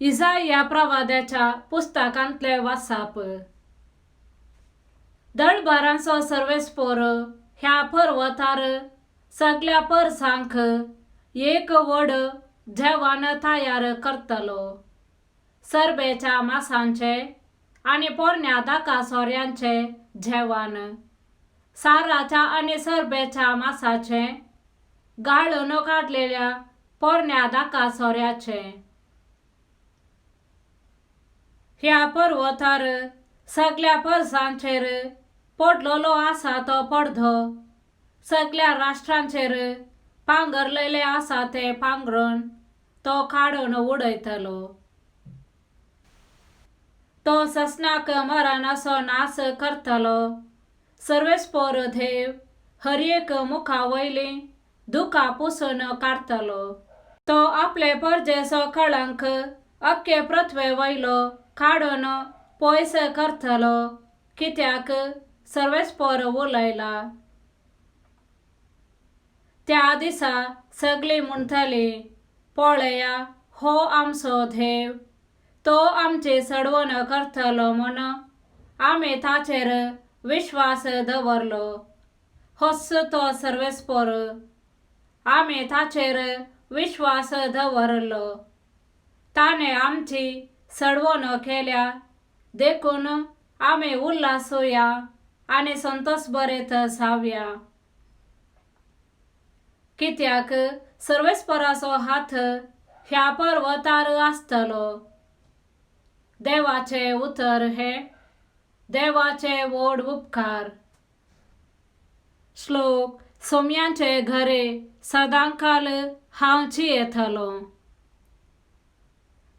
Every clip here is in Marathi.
इसाया प्रवाद्याच्या पुस्तकांतले वाचप. दळबारांचो सर्वेस्पोर ह्या पर्वतार सगळ्या परसांक एक वड जेवण तयार करतलो. सरबेच्या मासांचे आणि पोरण्या दाका सोऱ्यांचे जेवण, साराच्या आणि सरबेच्या मासाचे, गाळून काढलेल्या पोरण्या दाका सोऱ्याचे. ह्या पर्वतार सगळ्या परसांचेर पडलेलो आसा तो पडधो, सगळ्या राष्ट्रांचेर पांगरलेले आसा ते पांगरण तो काडून उडयतलो. तो ससनाक मरण असो नाश करतलो. सर्वेस्पोर देव हर एक मुखा वयली दुखा पुसून काढतलो. तो आपले परजेचो कळंक अख्खे पृथ्वे वयलो काडून पयस करतलो, कित्याक सर्वेस्पोर उलयला. त्या दिसा सगळी म्हणटली, पळया हो आमचो देव, तो आमची सडवण करतलो म्हूण आमी ताचेर विश्वास दवरलो. होच तो सर्वेस्पोर, आमी ताचेर विश्वास दवरलो. ताणे आमची सडवण केल्या देखून आमी उल्हासूया आणि संतोष बरेत जावया. कित्याक सर्वेस्पोराचो हात ह्या पर्वतार आसतलो. देवाचे उतर हे देवाचे व्हड उपकार. श्लोक. सोम्यांचे घरे सदांकाल हांव जियेतलो.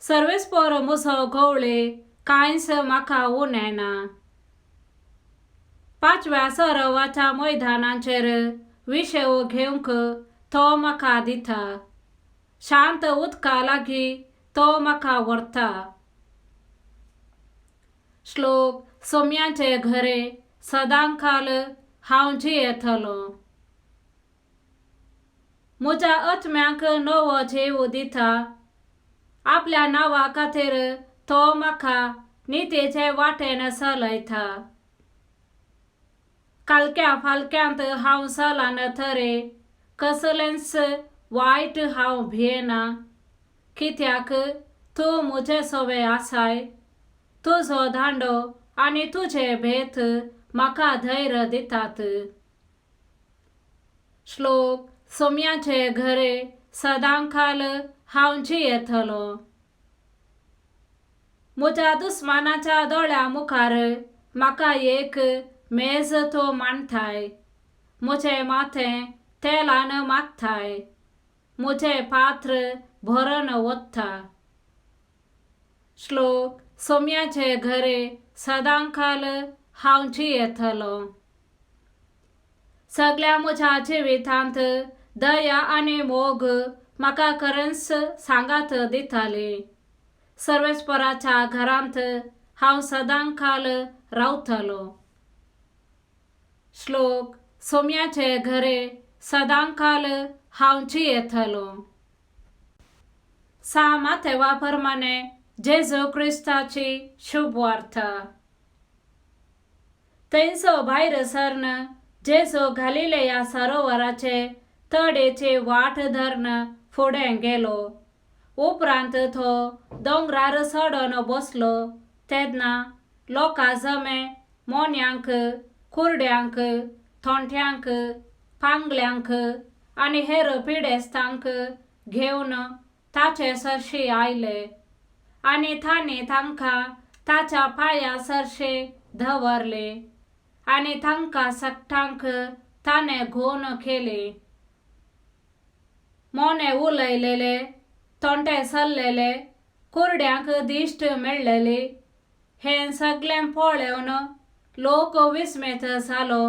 सर्वेस्पोर मुसो गवळे कांयच म्हाका उणेना. पाचव्या सरोवाच्या मैदानांचेर विशेव घेवंक तो म्हाका दिता. शांत उदका लागीं तो म्हाका व्हरता. श्लोक. सोम्यांचे घरे सदांकाल हांव जियेतलो. म्हज्या आत्म्याक नवो जीव दिता. आपल्या नांवा खातीर तो म्हाका नितेचे वाटेन चलयता. कालक्या फालक्यांत हांव चलान तरी कसलेंच वायट हांव भियेना, कित्याक तूं म्हजे सोबे आसाय. तुजो धांडो आनी तुजे भेत म्हाका धैर्य दितात. श्लोक. सोम्यांचे घरे सदांकाल हांव जियेतलो. म्हज्या दुस्मानाच्या दोळ्या मुखार म्हाका एक मेज तो मांडताय. म्हजें माथें तेलान माखताय. म्हजें पात्र भरून वता. श्लोक. सोम्यांचे घरे सदांकाल हांव जियेतलो. सगळ्या म्हज्या जिवितांत दया आनी मोग म्हाका खरेंच सांगात दिताली. सर्वेस्पोराच्या घरांत हांव सदांकाल रावतलो. श्लोक. सोम्यांचे घरे सदांकाल हांव जियेतलो. माथेवा प्रमाणे जेजू क्रिस्ताची शुभ वार्ता. थंयचो भायर सरून जेजू गलिलेया सरोवराचे तडेची वाट धरून फुडें गेलो. उपरांत तो दोंगरार चडून बसलो तेन्ना लोकां जमे मोन्यांक, कुरड्यांक, थोंट्यांक, पांगल्यांक आनी हेर पिडेस्तांक घेवन ताचे सरशी आयले. आनी तांणी तांकां ताच्या पांया सरशी दवरली आनी तांकां सगळ्यांक ताणें घोवन केली. मोने उलयलेले, थोंटे चल्लेले, कुरड्यांक दिश्ट मेळ्ळेली हें सगळें पळोवन लोक विस्मीत जालो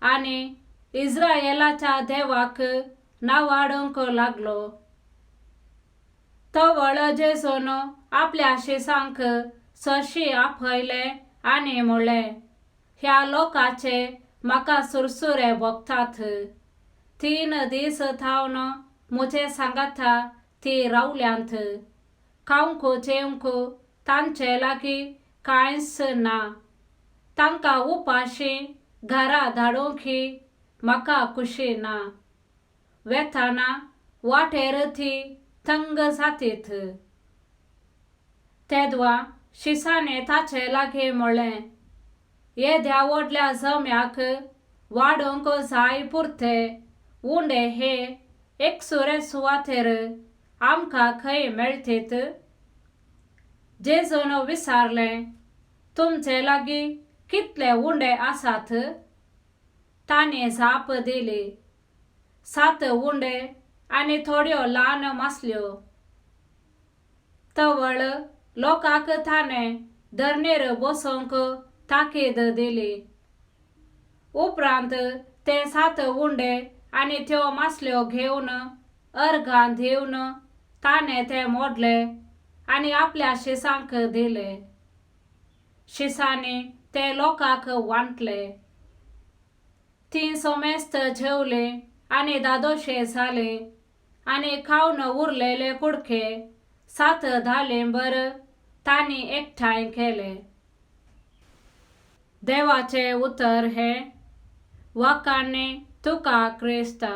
आनी इस्रायेलाच्या देवाक नावाडूंक लागलो. तवळ जेजून आपल्या शिसांक सरशी आपयले आनी म्हणलें, ह्या लोकांचे म्हाका सुरसुरे भोगतात. 3 दीस थावन म्हजे सांगाता ती रावल्यांत. खाऊंक जेवंक तांचे लागीं कांयच ना. तांकां उपाशी घरा धाडूंकी म्हाका खुशी ना. वेताना वाटेर ती थंग जातीत. तेदवा शिसाने ताचे लागीं म्हणलें, येद्या व्हडल्या जम्याक वाडोवंक जाय पुरते उंडे हे एकसुरे सुवातेर आमकां खंय मेळटीत? जेजून विचारलें, तुमचे लागीं कितले उंडे आसात? ताणें जाप दिली, 7 उंडे आनी थोड्यो ल्हान मासल्यो. तवळ लोकांक ताणें धरणेर बसोवंक ताकीद दिली. उपरांत ते 7 उंडे आनी त्यो मासल्यो घेवन अर्गां दिवन ताणें ते मोडले आनी आपल्या शिसांक दिले. शिसांनी ते लोकांक वांटले. तीं सोमेस्त जेवले आनी दादोशे जाले आनी खावन उरलेले कुडके 7 धालिंबर तांणी एकठांय केले. देवाचे उतर हे, वखाणी तुका क्रिस्ता.